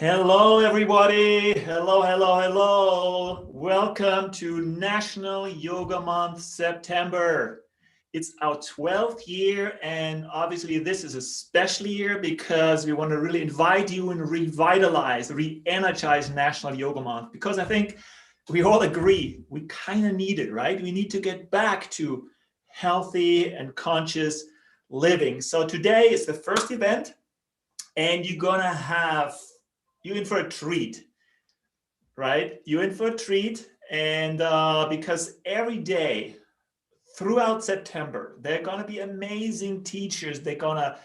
Hello, everybody. Hello, hello, hello. Welcome to National Yoga Month, September. It's our 12th year, and obviously this is a special year because we want to really invite you and revitalize, re-energize National Yoga Month, because I think we all agree we kind of need it, right? We need to get back to healthy and conscious living. So today is the first event, and you're in for a treat, right? You're in for a treat, and because every day throughout September, there are going to be amazing teachers. They're going to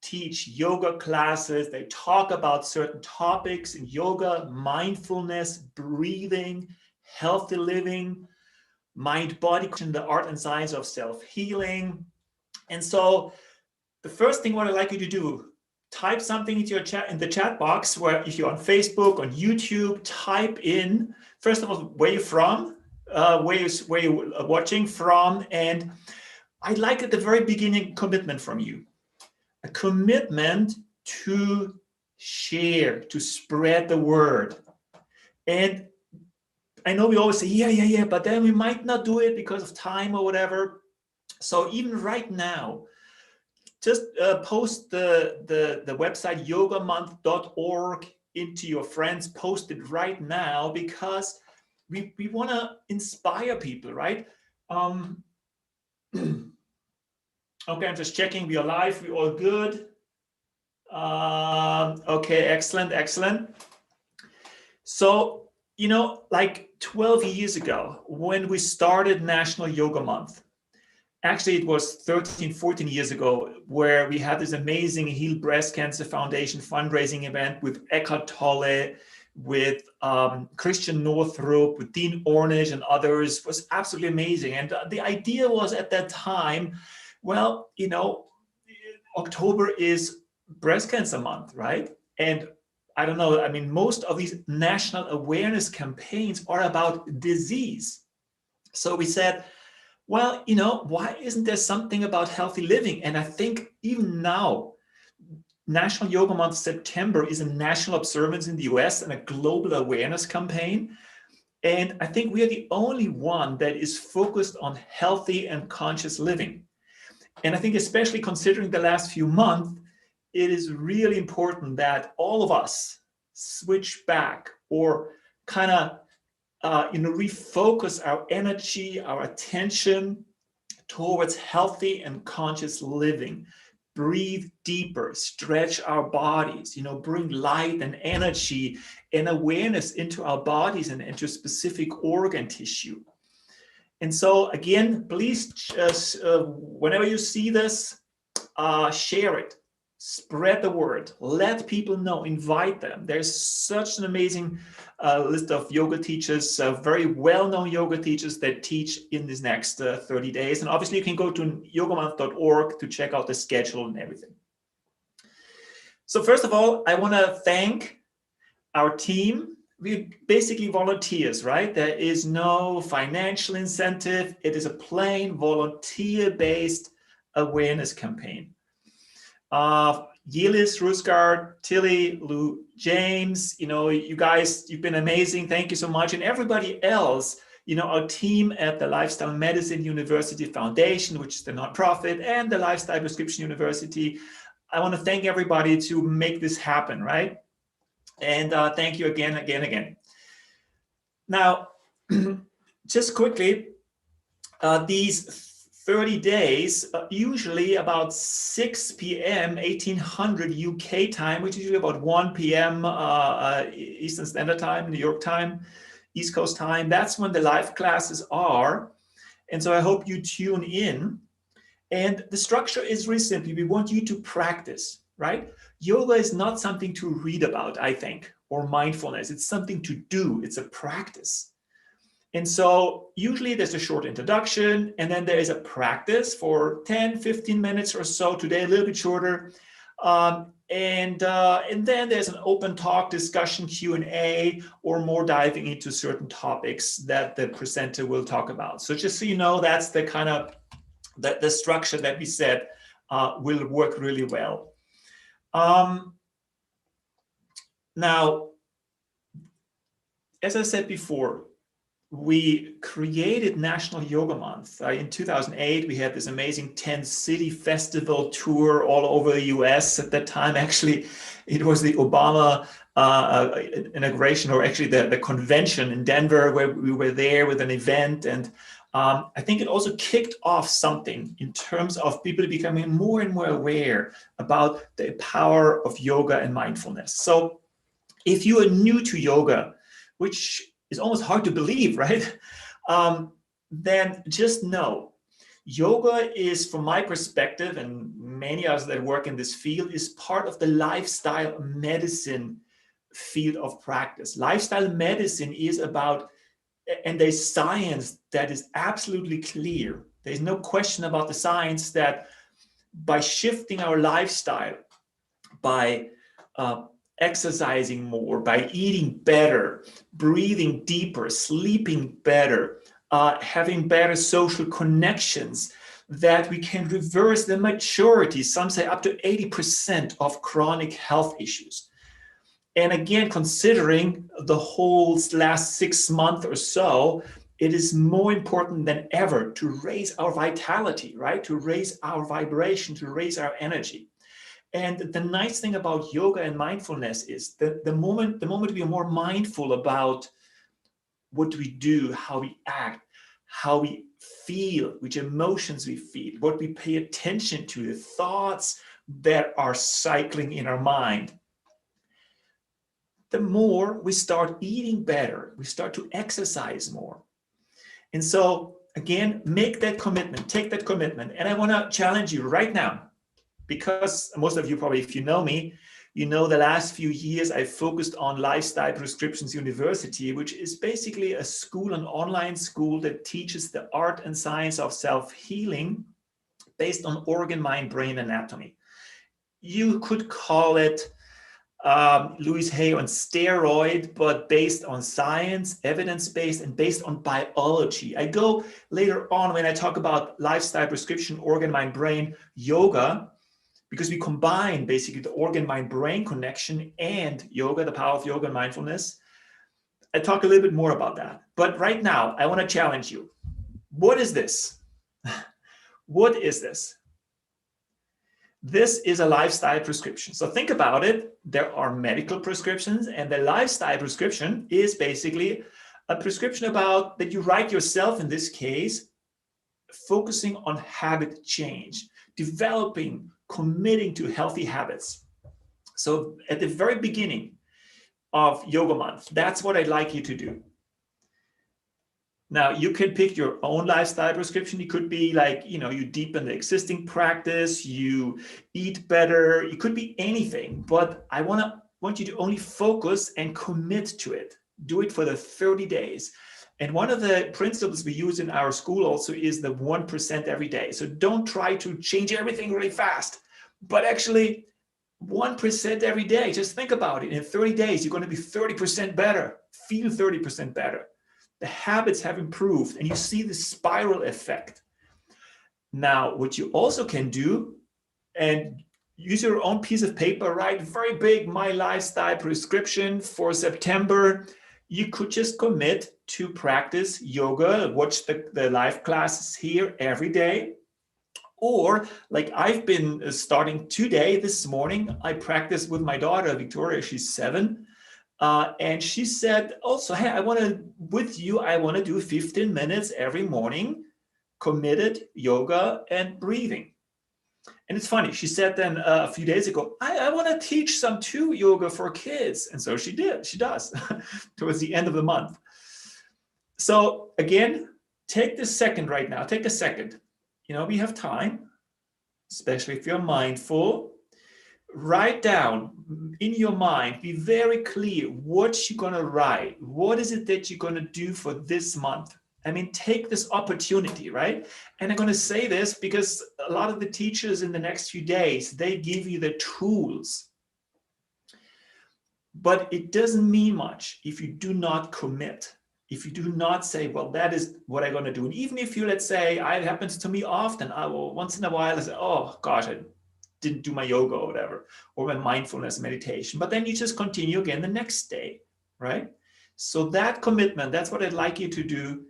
teach yoga classes. They talk about certain topics in yoga, mindfulness, breathing, healthy living, mind-body, the art and science of self-healing. And so the first thing what I'd like you to do, type something into your chat in the chat box, where if you're on Facebook, on YouTube, type in, first of all, where you're from, where you're watching from. And I'd like at the very beginning commitment from you, a commitment to share, to spread the word. And I know we always say, yeah, but then we might not do it because of time or whatever. So even right now, just post the website yogamonth.org into your friends. Post it right now, because we want to inspire people, right? Okay, I'm just checking. We are live. We're all good. Okay, excellent. So, like 12 years ago, when we started National Yoga Month, actually, it was 13, 14 years ago, where we had this amazing Heal Breast Cancer Foundation fundraising event with Eckhart Tolle, with Christian Northrup, with Dean Ornish and others. It was absolutely amazing. And the idea was at that time, well, October is breast cancer month, right? And I don't know, most of these national awareness campaigns are about disease. So we said, well, why isn't there something about healthy living? And I think even now, National Yoga Month September is a national observance in the US and a global awareness campaign. And I think we are the only one that is focused on healthy and conscious living. And I think especially considering the last few months, it is really important that all of us switch back, or kind of refocus our energy, our attention towards healthy and conscious living. Breathe deeper, stretch our bodies, bring light and energy and awareness into our bodies and into specific organ tissue. And so again, please just, whenever you see this, share it. Spread the word, let people know, invite them. There's such an amazing list of yoga teachers, very well-known yoga teachers that teach in these next 30 days. And obviously you can go to yogamonth.org to check out the schedule and everything. So first of all, I want to thank our team. We're basically volunteers, right? There is no financial incentive. It is a plain volunteer-based awareness campaign. Yelis, Rusgard, Tilly, Lou, James, you guys, you've been amazing. Thank you so much. And everybody else, our team at the Lifestyle Medicine University Foundation, which is the nonprofit, and the Lifestyle Prescription University. I want to thank everybody to make this happen, right? And thank you again. Now, just quickly, these 30 days, usually about 6 p.m., 1800 UK time, which is usually about 1 p.m. Eastern Standard Time, New York time, East Coast time. That's when the live classes are. And so I hope you tune in. And the structure is really simple. We want you to practice, right? Yoga is not something to read about, I think, or mindfulness. It's something to do. It's a practice. And so usually there's a short introduction, and then there is a practice for 10, 15 minutes or so. Today, a little bit shorter. And then there's an open talk, discussion, Q&A, or more diving into certain topics that the presenter will talk about. So just so you know, that's the kind of the structure that we said will work really well. Now, as I said before, we created National Yoga Month. In 2008, we had this amazing 10-city festival tour all over the US. At that time, actually, it was the Obama inauguration, or actually the convention in Denver, where we were there with an event. And I think it also kicked off something in terms of people becoming more and more aware about the power of yoga and mindfulness. So if you are new to yoga, which is almost hard to believe, right? Then just know, yoga is, from my perspective, and many of us that work in this field, is part of the lifestyle medicine field of practice. Lifestyle medicine is about, and there's science that is absolutely clear. There's no question about the science that by shifting our lifestyle, by exercising more, by eating better, breathing deeper, sleeping better, having better social connections, that we can reverse the majority, some say up to 80% of chronic health issues. And again, considering the whole last 6 months or so, it is more important than ever to raise our vitality, right? To raise our vibration, to raise our energy. And the nice thing about yoga and mindfulness is that the moment we are more mindful about what we do, how we act, how we feel, which emotions we feel, what we pay attention to, the thoughts that are cycling in our mind, the more we start eating better, we start to exercise more. And so again, make that commitment, take that commitment. And I want to challenge you right now, because most of you probably, if you know me, you know the last few years I focused on Lifestyle Prescriptions University, which is basically a school, an online school that teaches the art and science of self-healing based on organ, mind, brain anatomy. You could call it Louise Hay on steroid, but based on science, evidence-based, and based on biology. I go later on when I talk about lifestyle prescription, organ, mind, brain, yoga, because we combine basically the organ, mind, brain connection and yoga, the power of yoga and mindfulness. I talk a little bit more about that. But right now, I want to challenge you. What is this? What is this? This is a lifestyle prescription. So think about it. There are medical prescriptions, and the lifestyle prescription is basically a prescription about that you write yourself, in this case, focusing on habit change, developing, committing to healthy habits. So at the very beginning of Yoga Month, that's what I'd like you to do. Now, you can pick your own lifestyle prescription. It could be like, you deepen the existing practice, you eat better, it could be anything, but I want you to only focus and commit to it. Do it for the 30 days. And one of the principles we use in our school also is the 1% every day. So don't try to change everything really fast, but actually 1% every day. Just think about it. In 30 days, you're going to be 30% better, feel 30% better. The habits have improved, and you see the spiral effect. Now, what you also can do, and use your own piece of paper, write very big, my lifestyle prescription for September. You could just commit to practice yoga, watch the live classes here every day. Or like I've been starting today, this morning, I practiced with my daughter, Victoria, she's 7. And she said also, hey, I want to do 15 minutes every morning, committed yoga and breathing. And it's funny, she said then a few days ago, I want to teach some too yoga for kids. And so she does towards the end of the month. So again, take this second right now, take a second. We have time, especially if you're mindful. Write down in your mind, be very clear what you're going to write. What is it that you're going to do for this month? I mean, take this opportunity, right? And I'm going to say this because a lot of the teachers in the next few days, they give you the tools. But it doesn't mean much if you do not commit. If you do not say, well, that is what I'm going to do. And even if you, let's say, it happens to me often, I will once in a while I say, oh gosh, didn't do my yoga or whatever, or my mindfulness meditation. But then you just continue again the next day, right? So that commitment, that's what I'd like you to do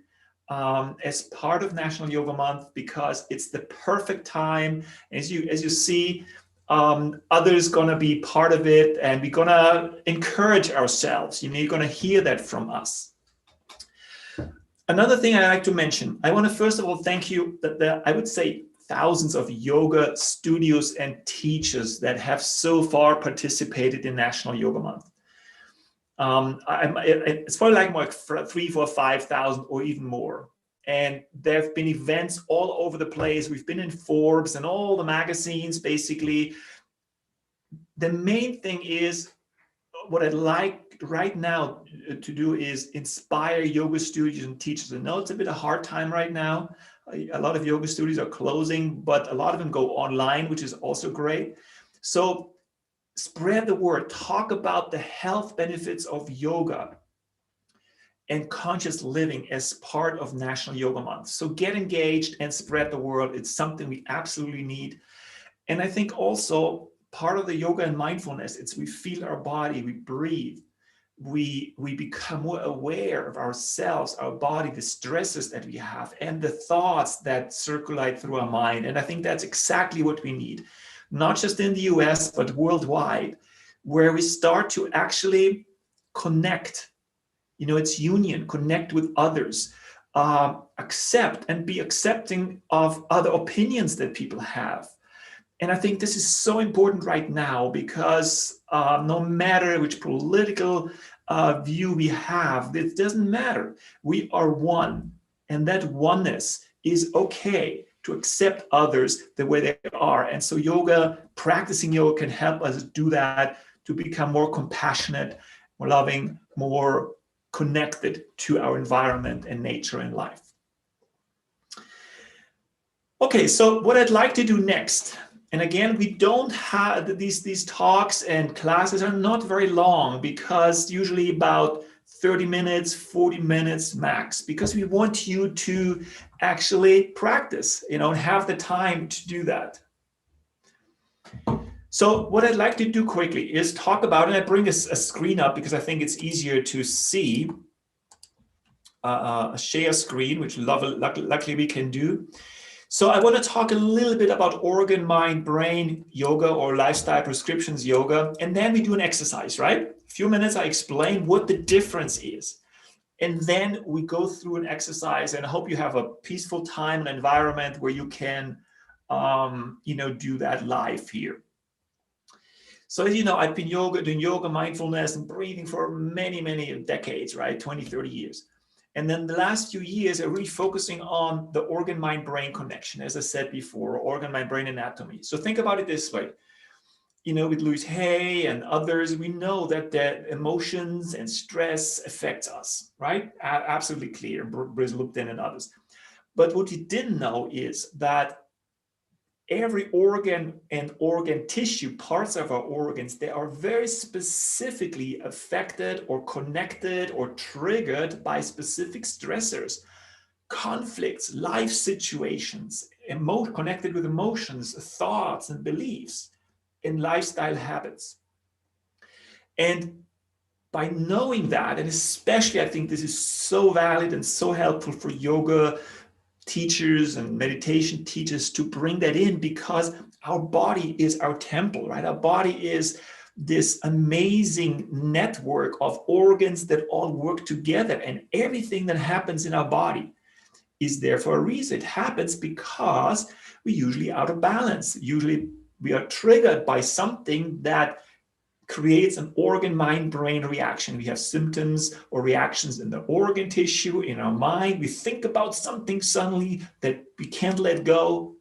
as part of National Yoga Month, because it's the perfect time. As you see, others gonna be part of it, and we're gonna encourage ourselves. You know, you're gonna hear that from us. Another thing I like to mention, I want to first of all thank you that I would say thousands of yoga studios and teachers that have so far participated in National Yoga Month. It's probably like more 3,000, 4,000, 5,000 or even more. And there have been events all over the place. We've been in Forbes and all the magazines, basically. The main thing is, what I'd like right now to do is inspire yoga studios and teachers. I know it's a bit of a hard time right now. A lot of yoga studios are closing, but a lot of them go online, which is also great. So spread the word, talk about the health benefits of yoga and conscious living as part of National Yoga Month. So get engaged and spread the word. It's something we absolutely need. And I think also part of the yoga and mindfulness, it's we feel our body, we breathe, we become more aware of ourselves, our body, the stresses that we have, and the thoughts that circulate through our mind. And I think that's exactly what we need, not just in the US, but worldwide, where we start to actually connect. You know, it's union, connect with others, accept and be accepting of other opinions that people have. And I think this is so important right now, because no matter which political view we have, it doesn't matter. We are one, and that oneness is okay to accept others the way they are. And so yoga, practicing yoga can help us do that, to become more compassionate, more loving, more connected to our environment and nature and life. Okay, so what I'd like to do next, and again, we don't have these talks and classes are not very long, because usually about 30 minutes, 40 minutes max, because we want you to actually practice, you know, and have the time to do that. So what I'd like to do quickly is talk about, and I bring a screen up because I think it's easier to see a share screen, which luckily we can do. So I want to talk a little bit about organ, mind, brain yoga, or lifestyle prescriptions yoga. And then we do an exercise, right? A few minutes, I explain what the difference is. And then we go through an exercise, and I hope you have a peaceful time and environment where you can, do that live here. So as you know, I've been doing yoga, mindfulness, and breathing for many, many decades, right? 20, 30 years. And then the last few years are really focusing on the organ-mind-brain connection, as I said before, organ-mind-brain anatomy. So think about it this way. You know, with Louise Hay and others, we know that the emotions and stress affects us, right? Absolutely clear, Briz Lupton and others. But what you didn't know is that every organ and organ tissue, parts of our organs, they are very specifically affected or connected or triggered by specific stressors, conflicts, life situations, connected with emotions, thoughts, and beliefs, and lifestyle habits. And by knowing that, and especially I think this is so valid and so helpful for yoga teachers and meditation teachers to bring that in, because our body is our temple, right? Our body is this amazing network of organs that all work together, and everything that happens in our body is there for a reason. It happens because we're usually out of balance. Usually we are triggered by something that creates an organ-mind-brain reaction. We have symptoms or reactions in the organ tissue, in our mind. We think about something suddenly that we can't let go.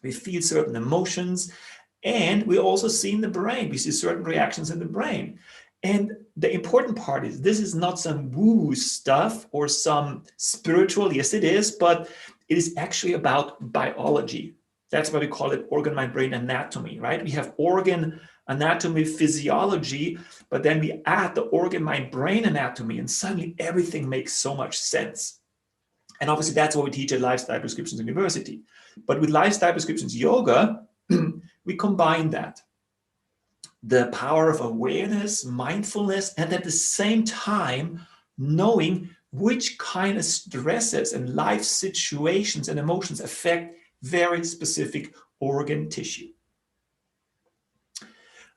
We feel certain emotions. And we also see in the brain, we see certain reactions in the brain. And the important part is, this is not some woo stuff or some spiritual, yes it is, but it is actually about biology. That's why we call it organ-mind-brain anatomy, right? We have organ anatomy, physiology, but then we add the organ-mind-brain anatomy, and suddenly everything makes so much sense. And obviously that's what we teach at Lifestyle Prescriptions University. But with Lifestyle Prescriptions Yoga, we combine that. The power of awareness, mindfulness, and at the same time, knowing which kind of stresses and life situations and emotions affect very specific organ tissue.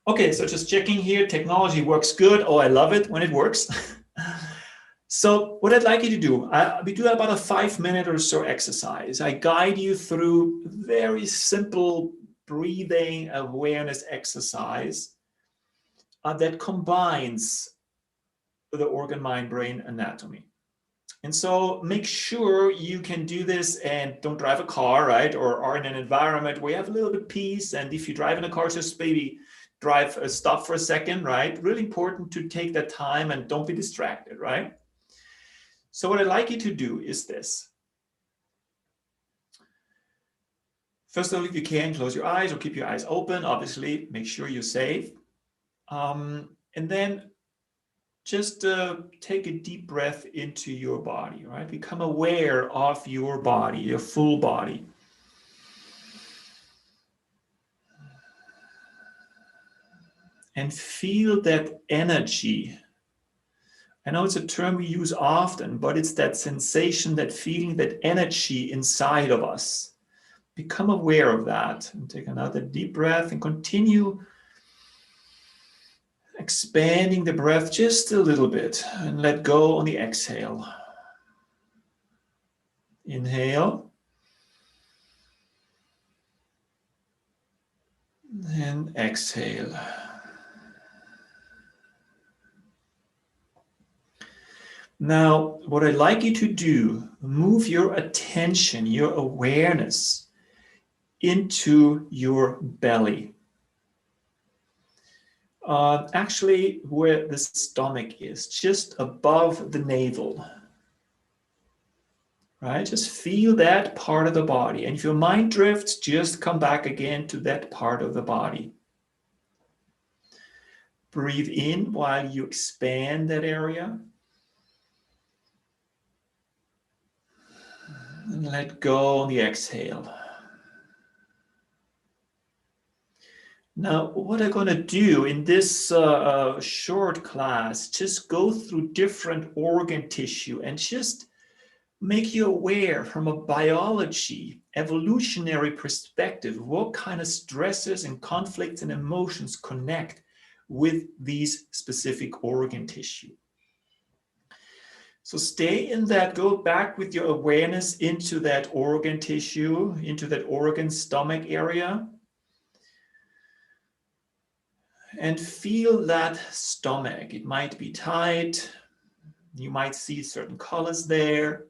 Okay, so just checking here, technology works good. Oh, I love it when it works. So what I'd like you to do, we do about a 5-minute or so exercise. I guide you through very simple breathing awareness exercise that combines the organ, mind, brain anatomy. And so make sure you can do this and don't drive a car, right? Or are in an environment where you have a little bit of peace. And if you drive in a car, just maybe stop for a second, right? Really important to take that time and don't be distracted, right? So what I'd like you to do is this. First of all, if you can, close your eyes or keep your eyes open. Obviously, make sure you're safe. And then just take a deep breath into your body, right? Become aware of your body, your full body. And feel that energy. I know it's a term we use often, but it's that sensation, that feeling, that energy inside of us. Become aware of that and take another deep breath and continue expanding the breath just a little bit and let go on the exhale. Inhale. And exhale. Now, what I'd like you to do, move your attention, your awareness into your belly. Actually, where the stomach is, just above the navel. Right? Just feel that part of the body. And if your mind drifts, just come back again to that part of the body. Breathe in while you expand that area. And let go on the exhale. Now, what I'm going to do in this short class, just go through different organ tissue and just make you aware from a biology, evolutionary perspective, what kind of stresses and conflicts and emotions connect with these specific organ tissue. So stay in that, go back with your awareness into that organ tissue, into that organ stomach area. And feel that stomach. It might be tight. You might see certain colors there.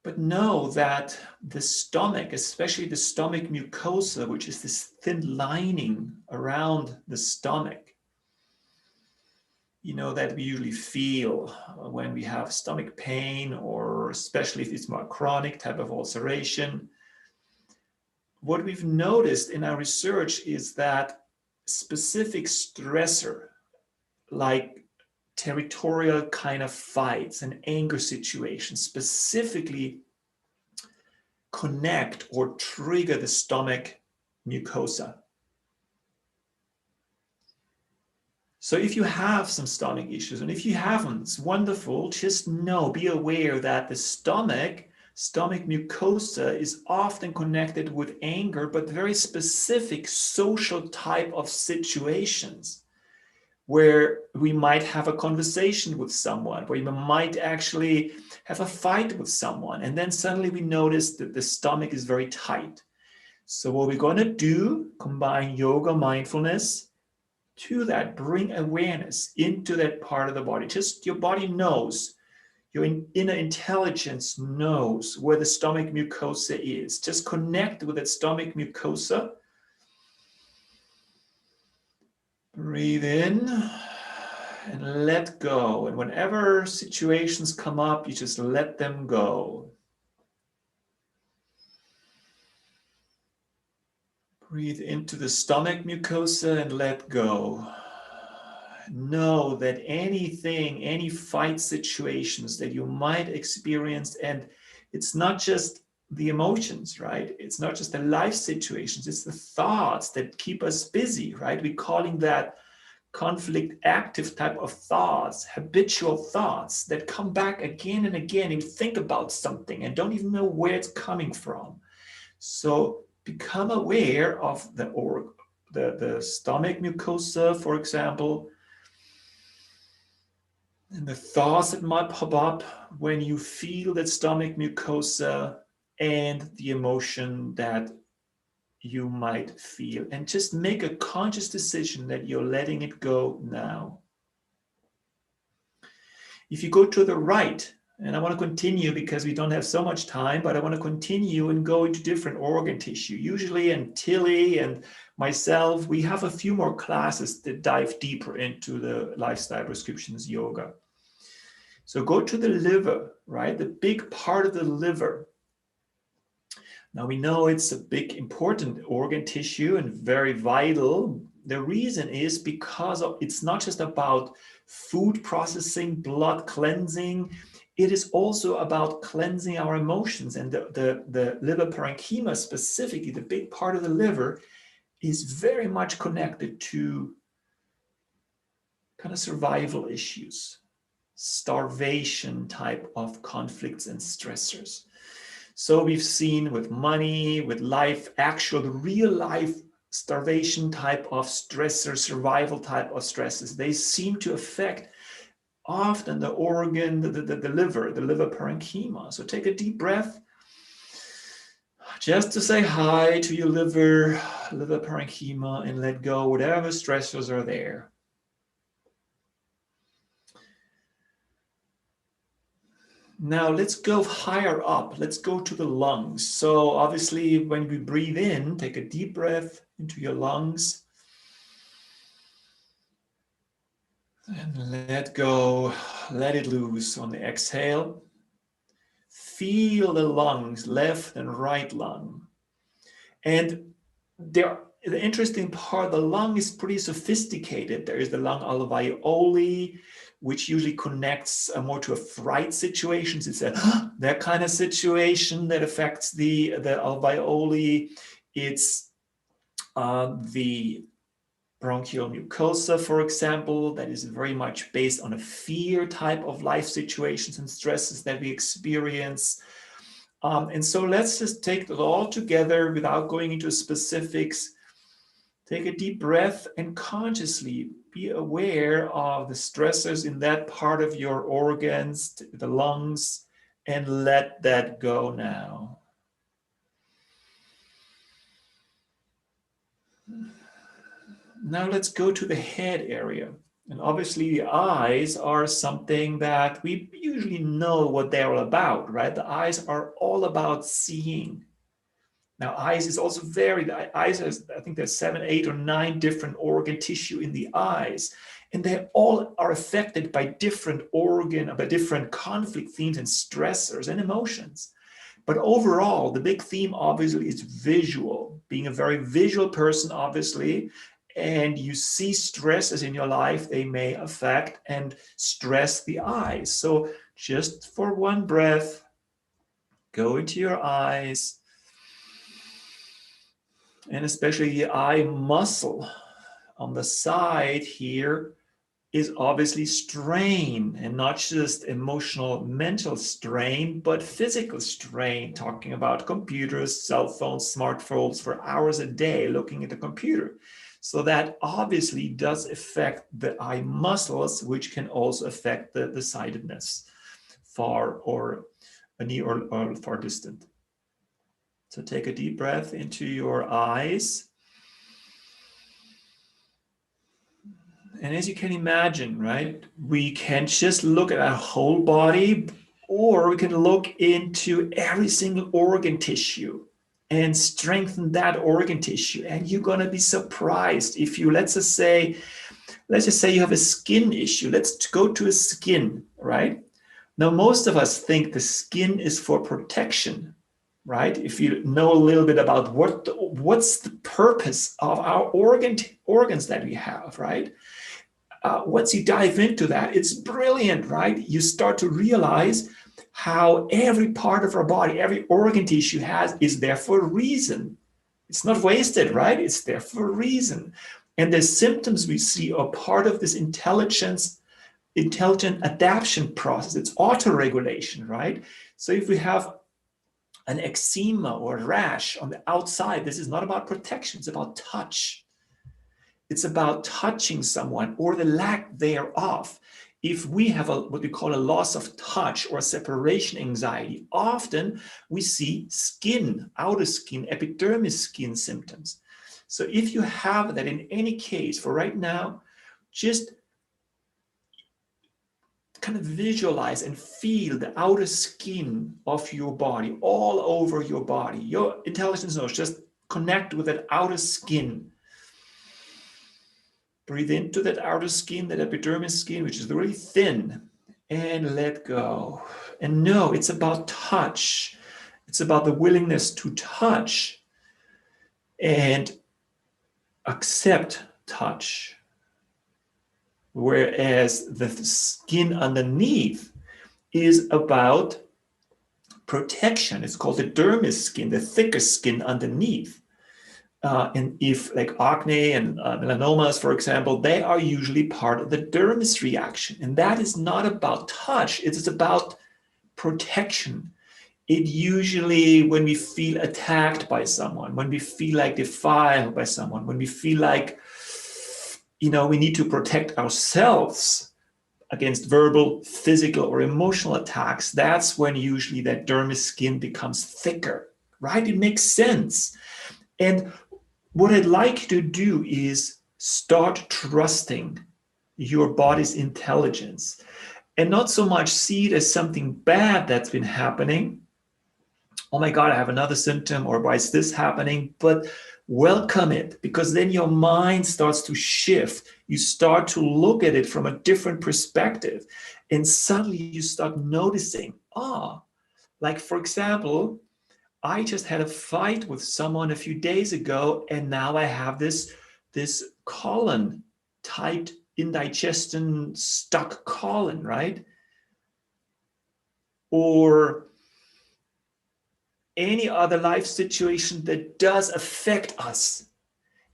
But know that the stomach, especially the stomach mucosa, which is this thin lining around the stomach, you know, that we usually feel when we have stomach pain, or especially if it's more chronic type of ulceration. What we've noticed in our research is that specific stressor, like territorial kind of fights and anger situations, specifically connect or trigger the stomach mucosa. So if you have some stomach issues, and if you haven't, it's wonderful. Just know, be aware that the stomach mucosa is often connected with anger, but very specific social type of situations where we might have a conversation with someone, where we might actually have a fight with someone, and then suddenly we notice that the stomach is very tight. So what we're going to do, combine yoga, mindfulness to that, bring awareness into that part of the body. Just your body knows, your inner intelligence knows where the stomach mucosa is. Just connect with that stomach mucosa. Breathe in and let go. And whenever situations come up, you just let them go. Breathe into the stomach mucosa and let go. Know that anything, any fight situations that you might experience, and it's not just the emotions, right? It's not just the life situations, it's the thoughts that keep us busy, right? We're calling that conflict active type of thoughts, habitual thoughts that come back again and again. You think about something and don't even know where it's coming from. So become aware of the stomach mucosa, for example, and the thoughts that might pop up when you feel that stomach mucosa, and the emotion that you might feel. And just make a conscious decision that you're letting it go now. If you go to the right, and I want to continue because we don't have so much time, but I want to continue and go into different organ tissue. Usually, and Tilly and myself, we have a few more classes that dive deeper into the lifestyle prescriptions yoga. So go to the liver, right? The big part of the liver. Now we know it's a big important organ tissue and very vital. The reason is because it's not just about food processing, blood cleansing. It is also about cleansing our emotions. And the liver parenchyma specifically, the big part of the liver, is very much connected to kind of survival issues, starvation type of conflicts and stressors. So we've seen with money, with life, actual real life starvation type of stressor, survival type of stresses, they seem to affect often the organ, the liver parenchyma. So take a deep breath, just to say hi to your liver parenchyma, and let go whatever stressors are there. Now let's go higher up. Let's go to the lungs. So obviously when we breathe in, take a deep breath into your lungs. And let go, let it loose on the exhale. Feel the lungs, left and right lung. And the interesting part, the lung is pretty sophisticated. There is the lung alveoli, which usually connects more to a fright situations. It's that kind of situation that affects the alveoli. It's the bronchial mucosa, for example, that is very much based on a fear type of life situations and stresses that we experience. And so let's just take it all together without going into specifics. Take a deep breath and consciously be aware of the stressors in that part of your organs, the lungs, and let that go now. Now let's go to the head area. And obviously the eyes are something that we usually know what they're all about, right? The eyes are all about seeing. Now, eyes is also eyes is, I think there's 7, 8, or 9 different organ tissue in the eyes. And they all are affected by different conflict themes and stressors and emotions. But overall, the big theme obviously is visual. Being a very visual person, obviously, and you see stresses in your life, they may affect and stress the eyes. So just for one breath, go into your eyes, and especially the eye muscle on the side here is obviously strain, and not just emotional, mental strain, but physical strain, talking about computers, cell phones, smartphones for hours a day looking at the computer. So that obviously does affect the eye muscles, which can also affect the sightedness, far or near or far distant. So take a deep breath into your eyes. And as you can imagine, right, we can just look at our whole body, or we can look into every single organ tissue and strengthen that organ tissue. And you're going to be surprised if you, let's just say you have a skin issue. Let's go to a skin, right? Now, most of us think the skin is for protection, right? If you know a little bit about what's the purpose of our organs that we have, right? Once you dive into that, it's brilliant, right? You start to realize how every part of our body, every organ tissue is there for a reason. It's not wasted, right? It's there for a reason. And the symptoms we see are part of this intelligent adaptation process. It's auto-regulation, right? So if we have an eczema or a rash on the outside, this is not about protection, it's about touch. It's about touching someone or the lack thereof. If we have what we call a loss of touch or separation anxiety, often we see skin, outer skin, epidermis skin symptoms. So if you have that in any case, for right now, just kind of visualize and feel the outer skin of your body, all over your body. Your intelligence knows, just connect with that outer skin. Breathe into that outer skin, that epidermis skin, which is really thin, and let go. And no, it's about touch. It's about the willingness to touch and accept touch. Whereas the skin underneath is about protection. It's called the dermis skin, the thicker skin underneath. And if like acne and melanomas, for example, they are usually part of the dermis reaction. And that is not about touch. It is about protection. It usually, when we feel attacked by someone, when we feel like defiled by someone, when we feel like, we need to protect ourselves against verbal, physical, or emotional attacks, that's when usually that dermis skin becomes thicker, right? It makes sense. And what I'd like you to do is start trusting your body's intelligence and not so much see it as something bad that's been happening. Oh my God, I have another symptom, or why is this happening? But welcome it, because then your mind starts to shift. You start to look at it from a different perspective. And suddenly you start noticing, like for example, I just had a fight with someone a few days ago, and now I have this colon, tight indigestion, stuck colon, right? Or any other life situation that does affect us.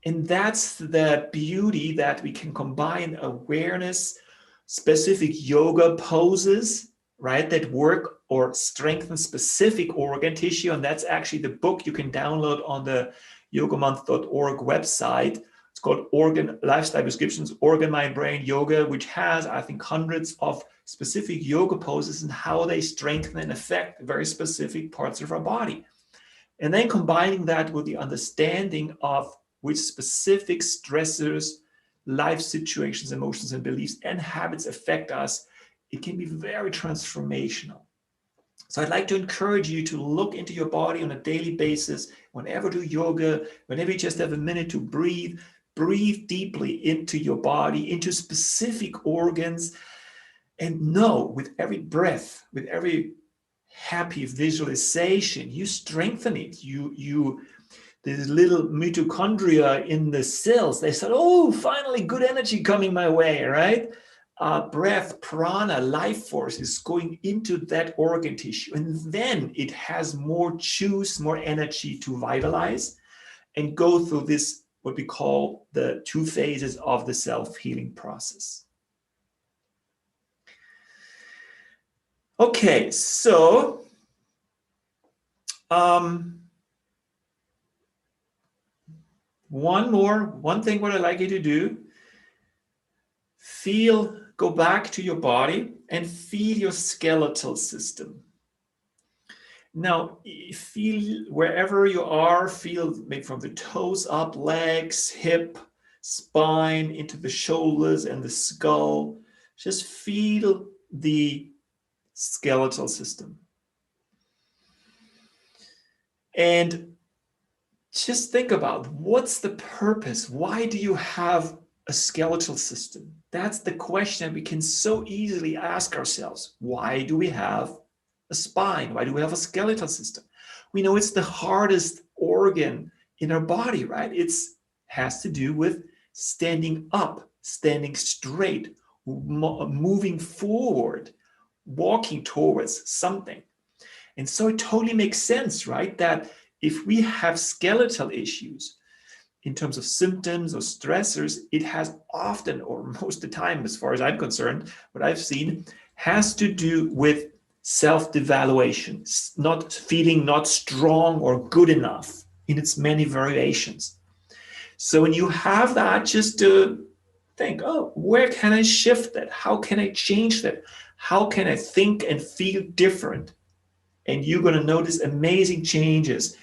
And that's the beauty, that we can combine awareness, specific yoga poses, right, that work or strengthen specific organ tissue. And that's actually the book you can download on the yogamonth.org website. It's called Organ Lifestyle Prescriptions, Organ, Mind, Brain, Yoga, which has, I think, hundreds of specific yoga poses and how they strengthen and affect very specific parts of our body. And then combining that with the understanding of which specific stressors, life situations, emotions, and beliefs and habits affect us, it can be very transformational. So I'd like to encourage you to look into your body on a daily basis, whenever you do yoga, whenever you just have a minute to breathe deeply into your body, into specific organs, and know with every breath, with every happy visualization, you strengthen it. These little mitochondria in the cells, they said, oh, finally good energy coming my way, right? Breath, prana, life force is going into that organ tissue. And then it has more juice, more energy to vitalize and go through this, what we call the 2 phases of the self-healing process. Okay, so one thing what I'd like you to do, go back to your body and feel your skeletal system. Now, feel wherever you are, feel maybe from the toes up, legs, hip, spine, into the shoulders and the skull. Just feel the skeletal system. And just think about, what's the purpose? Why do you have a skeletal system? That's the question we can so easily ask ourselves. Why do we have a spine? Why do we have a skeletal system? We know it's the hardest organ in our body, right? It has to do with standing up, standing straight, moving forward, walking towards something. And so it totally makes sense, right? That if we have skeletal issues in terms of symptoms or stressors, it has often, or most of the time, as far as I'm concerned, what I've seen, has to do with self-devaluation, not feeling not strong or good enough in its many variations. So when you have that, just to think, oh, where can I shift that? How can I change that? How can I think and feel different? And you're going to notice amazing changes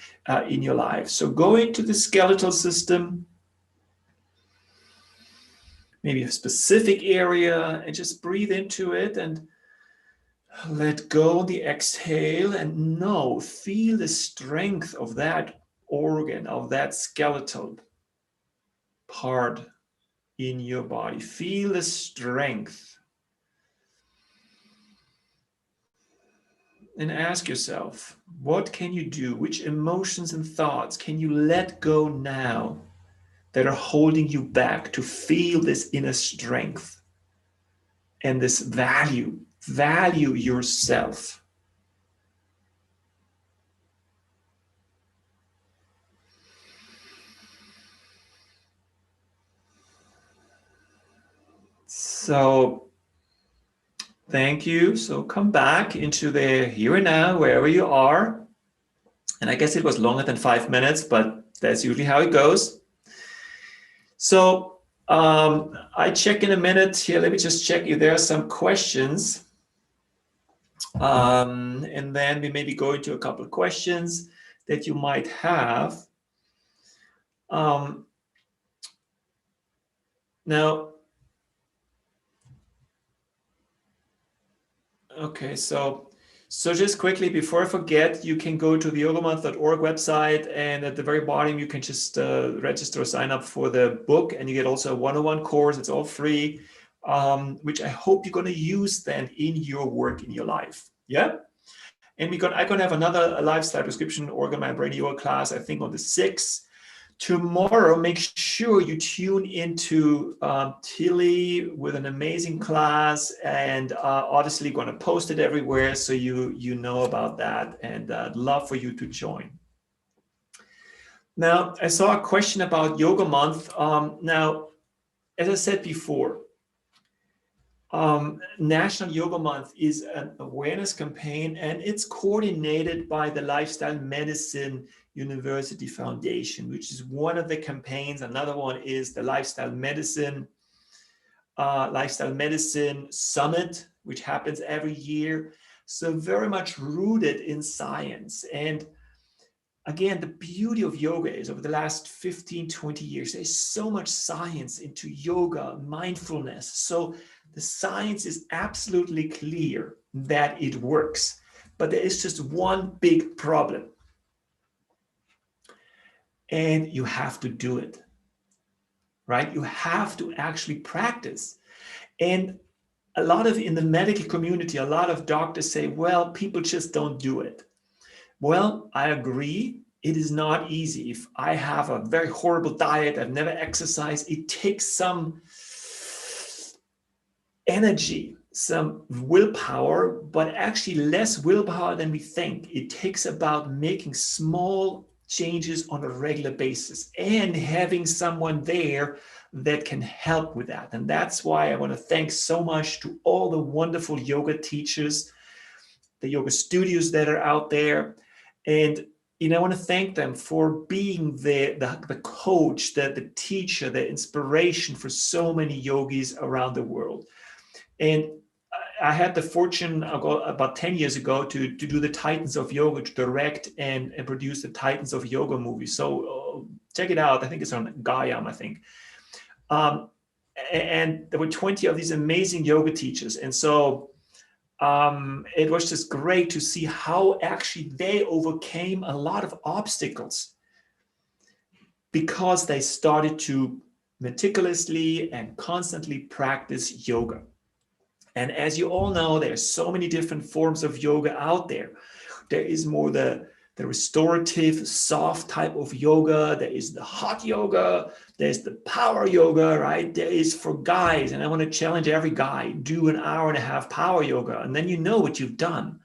in your life. So go into the skeletal system, maybe a specific area, and just breathe into it and let go on the exhale, and feel the strength of that organ, of that skeletal part in your body. Feel the strength. And ask yourself, what can you do? Which emotions and thoughts can you let go now that are holding you back to feel this inner strength and this value yourself? So thank you. So come back into the here and now, wherever you are. And I guess it was longer than 5 minutes, but that's usually how it goes. So I check in a minute here. Let me just check if there are some questions. And then we maybe go into a couple of questions that you might have. Now, okay, so just quickly, before I forget, you can go to the yogamonth.org website, and at the very bottom, you can just register or sign up for the book, and you get also a one-on-one course. It's all free, which I hope you're going to use then in your work, in your life. Yeah? And I'm going to have another lifestyle prescription organ my brain yoga class, I think on the 6th. Tomorrow, make sure you tune into Tilly with an amazing class, and obviously going to post it everywhere so you know about that, and I'd love for you to join. Now, I saw a question about Yoga Month. Now, as I said before, National Yoga Month is an awareness campaign, and it's coordinated by the Lifestyle Medicine University Foundation, which is one of the campaigns. Another one is the Lifestyle Medicine Summit, which happens every year. So very much rooted in science. And again, the beauty of yoga is over the last 15, 20 years, there's so much science into yoga, mindfulness. So the science is absolutely clear that it works, but there is just one big problem. And you have to do it, right? You have to actually practice. And a lot of, in the medical community, a lot of doctors say, well, people just don't do it. Well, I agree. It is not easy. If I have a very horrible diet, I've never exercised, it takes some energy, some willpower, but actually less willpower than we think. It takes about making small changes on a regular basis and having someone there that can help with that. And that's why I want to thank so much to all the wonderful yoga teachers, the yoga studios that are out there. And I want to thank them for being the coach, the teacher, the inspiration for so many yogis around the world. And I had the fortune about 10 years ago to do the Titans of Yoga, to direct and produce the Titans of Yoga movie. So check it out. I think it's on Gaiam, I think. And there were 20 of these amazing yoga teachers. And so it was just great to see how actually they overcame a lot of obstacles because they started to meticulously and constantly practice yoga. And as you all know, there's so many different forms of yoga out there. There is more the the restorative, soft type of yoga. There is the hot yoga. There's the power yoga, right? There is for guys, and I want to challenge every guy, do an hour and a half power yoga, and then you know what you've done.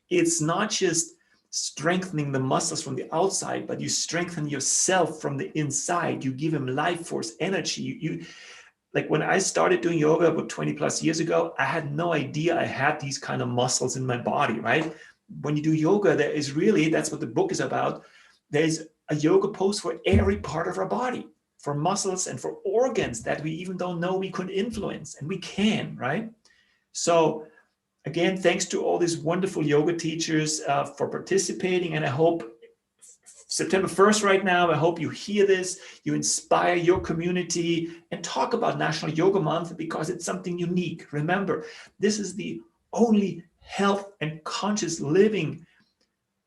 It's not just strengthening the muscles from the outside, but you strengthen yourself from the inside. You give him life force, energy. You like when I started doing yoga about 20 plus years ago, I had no idea I had these kind of muscles in my body, right? When you do yoga, there is really, that's what the book is about. There's a yoga pose for every part of our body, for muscles and for organs that we even don't know we could influence, and we can, right? So again, thanks to all these wonderful yoga teachers for participating. And I hope September 1st right now, I hope you hear this, you inspire your community and talk about National Yoga Month, because it's something unique. Remember, this is the only health and conscious living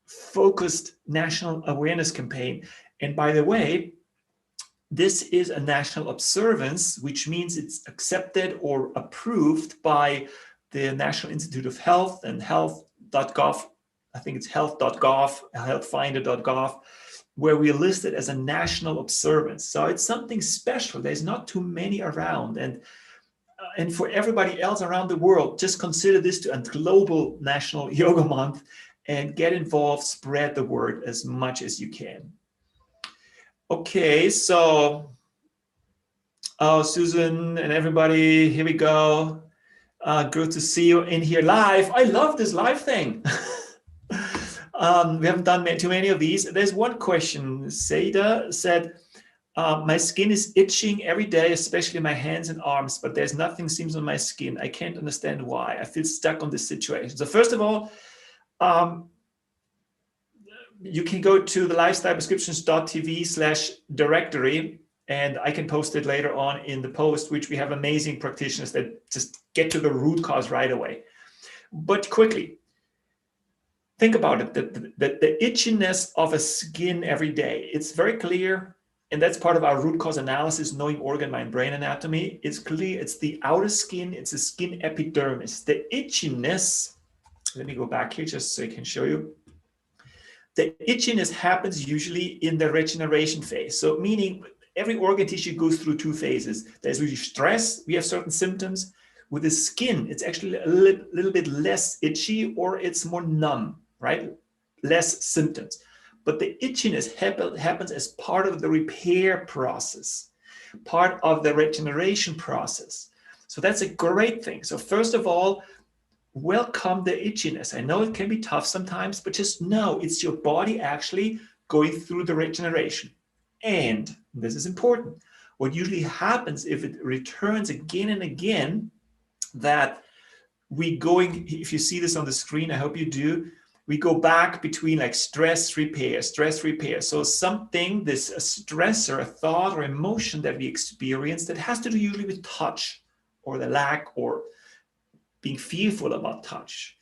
focused national awareness campaign. And by the way, this is a national observance, which means it's accepted or approved by the National Institute of Health and health.gov. I think it's health.gov, healthfinder.gov, where we are listed as a national observance. So it's something special. There's not too many around. And for everybody else around the world, just consider this to a global National Yoga Month and get involved, spread the word as much as you can. Okay, so, Susan and everybody, here we go. Good to see you in here live. I love this live thing. We haven't done too many of these. There's one question. Seda said, my skin is itching every day, especially my hands and arms, but there's nothing seems on my skin. I can't understand why. I feel stuck on this situation. So first of all, you can go to the lifestyleprescriptions.tv/directory, and I can post it later on in the post, which we have amazing practitioners that just get to the root cause right away. But quickly, think about it, the itchiness of a skin every day. It's very clear, and that's part of our root cause analysis, knowing organ, mind, brain anatomy. It's clear, it's the outer skin, it's the skin epidermis. The itchiness, let me go back here just so I can show you. The itchiness happens usually in the regeneration phase. So meaning every organ tissue goes through two phases. There's really stress, we have certain symptoms. With the skin, it's actually a little bit less itchy, or it's more numb, right? Less symptoms. But the itchiness happens as part of the repair process, part of the regeneration process. So that's a great thing. So first of all, welcome the itchiness. I know it can be tough sometimes, but just know it's your body actually going through the regeneration. And this is important. What usually happens if it returns again and again, that if you see this on the screen, I hope you do, we go back between like stress, repair. So something, a stress or a thought or emotion that we experience that has to do usually with touch or the lack or being fearful about touch,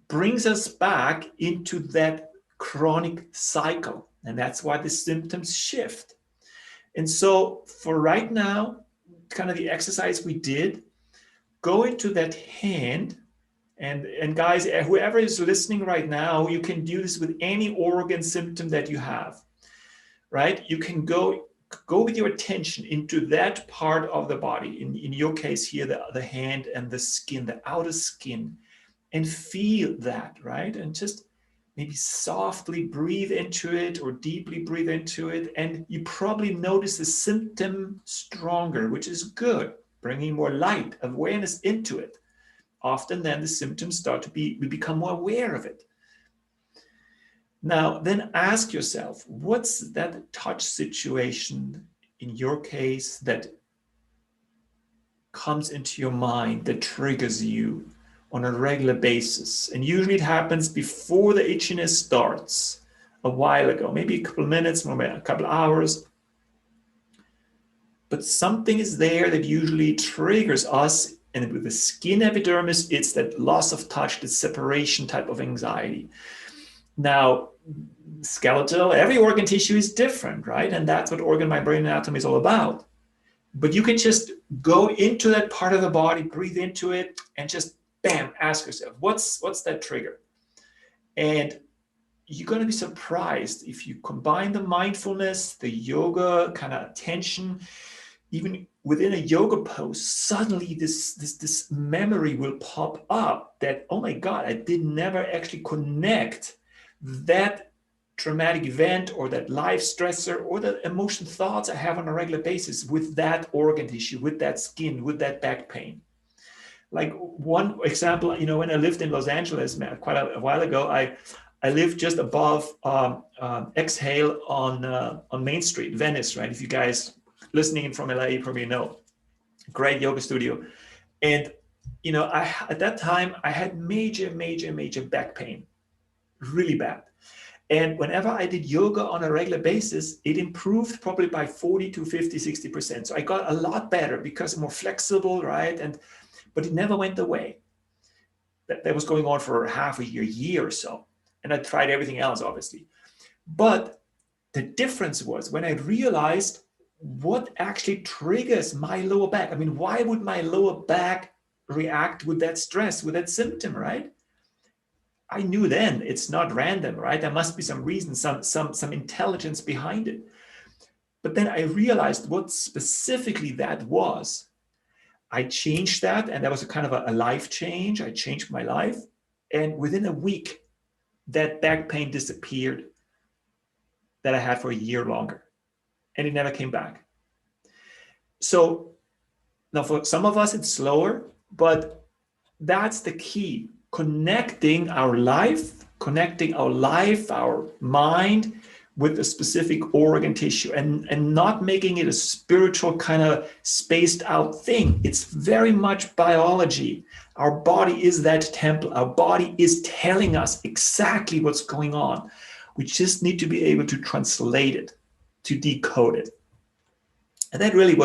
brings us back into that chronic cycle. And that's why the symptoms shift. And so for right now, kind of the exercise we did, go into that hand, and guys, whoever is listening right now, you can do this with any organ symptom that you have, right? You can go with your attention into that part of the body, in your case here, the hand and the skin, the outer skin, and feel that, right? And just maybe softly breathe into it or deeply breathe into it. And you probably notice the symptom stronger, which is good, bringing more light, awareness into it. Often then the symptoms we become more aware of it. Now, then ask yourself, what's that touch situation in your case that comes into your mind, that triggers you on a regular basis? And usually it happens before the itchiness starts, a while ago, maybe a couple of minutes, maybe a couple of hours. But something is there that usually triggers us. And with the skin epidermis, it's that loss of touch, the separation type of anxiety. Now, skeletal, every organ tissue is different, right? And that's what organ, mind, brain anatomy is all about. But you can just go into that part of the body, breathe into it, and just bam, ask yourself, what's that trigger? And you're going to be surprised if you combine the mindfulness, the yoga kind of attention, even within a yoga pose, suddenly this memory will pop up that, oh my God, I did never actually connect that traumatic event or that life stressor or the emotion thoughts I have on a regular basis with that organ tissue, with that skin, with that back pain. Like one example, you know, when I lived in Los Angeles quite a while ago, I lived just above Exhale on Main Street, Venice, right? If you guys listening in from LA, you probably know. Great yoga studio. And, you know, at that time, I had major back pain, really bad. And whenever I did yoga on a regular basis, it improved probably by 40 to 50, 60%. So I got a lot better because I'm more flexible, right? But it never went away. That was going on for half a year or so. And I tried everything else, obviously. But the difference was when I realized what actually triggers my lower back. I mean, why would my lower back react with that stress, with that symptom, right? I knew then it's not random, right? There must be some reason, some intelligence behind it. But then I realized what specifically that was. I changed that, and that was a kind of a life change. I changed my life. And within a week, that back pain disappeared that I had for a year longer. And it never came back. So now for some of us, it's slower, but that's the key. Connecting our life, our mind with a specific organ tissue and not making it a spiritual kind of spaced out thing. It's very much biology. Our body is that temple. Our body is telling us exactly what's going on. We just need to be able to translate it, to decode it. And that's really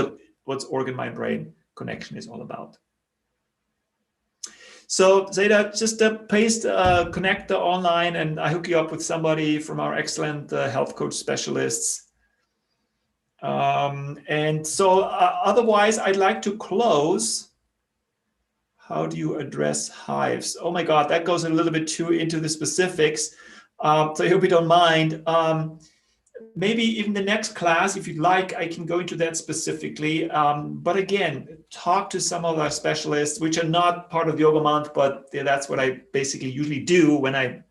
what's organ, mind, brain connection is all about. So Zeta, just paste connect online and I hook you up with somebody from our excellent health coach specialists. And so otherwise, I'd like to close. How do you address hives? Oh my God, that goes a little bit too into the specifics. So I hope you don't mind. Maybe even the next class, if you'd like, I can go into that specifically. But again, talk to some of our specialists, which are not part of Yoga Month, but that's what I basically usually do when I,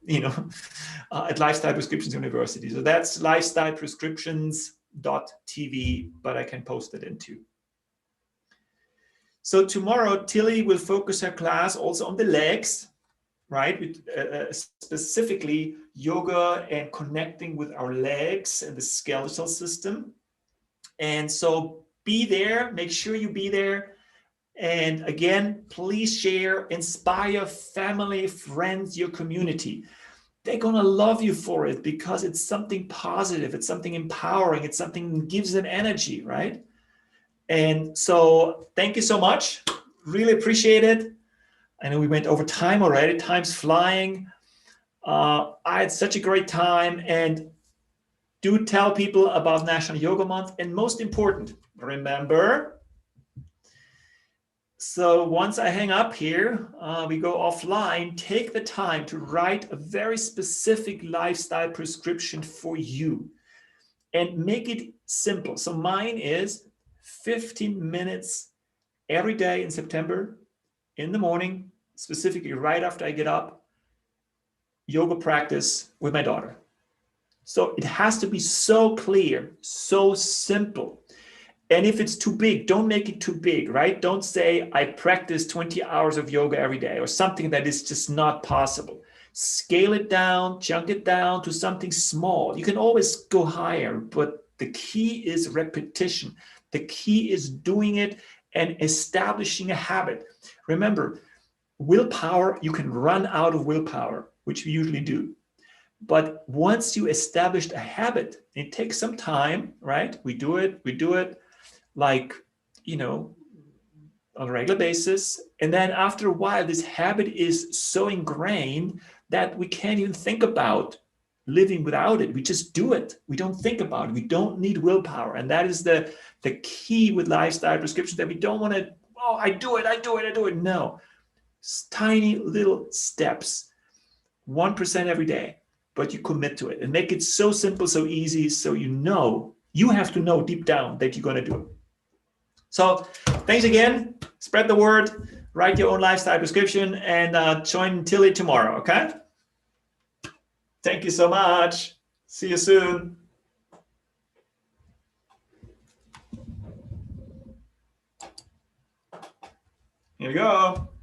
at Lifestyle Prescriptions University. So that's lifestyleprescriptions.tv, but I can post it in too. So tomorrow, Tilly will focus her class also on the legs, right? With, specifically yoga and connecting with our legs and the skeletal system. And so be there, make sure you be there. And again, please share, inspire family, friends, your community. They're gonna love you for it because it's something positive, it's something empowering, it's something that gives them energy, right? And so thank you so much, really appreciate it. I know we went over time already. Time's flying. I had such a great time, and do tell people about National Yoga Month. And most important, remember, so once I hang up here, we go offline, take the time to write a very specific lifestyle prescription for you and make it simple. So mine is 15 minutes every day in September in the morning, specifically right after I get up, yoga practice with my daughter. So it has to be so clear, so simple. And if it's too big, don't make it too big, right? Don't say I practice 20 hours of yoga every day or something that is just not possible. Scale it down, chunk it down to something small. You can always go higher, but the key is repetition. The key is doing it and establishing a habit. Remember, willpower, you can run out of willpower, which we usually do. But once you established a habit, it takes some time, right? We do it like, on a regular basis. And then after a while, this habit is so ingrained that we can't even think about living without it. We just do it. We don't think about it. We don't need willpower. And that is the key with lifestyle prescriptions, that we don't want to, I do it. No. Tiny little steps, 1% every day. but you commit to it and make it so simple, so easy, so you have to know deep down that you're going to do it. So thanks again. Spread the word, write your own lifestyle prescription, and join Tilly tomorrow, okay? Thank you so much. See you soon. Here we go.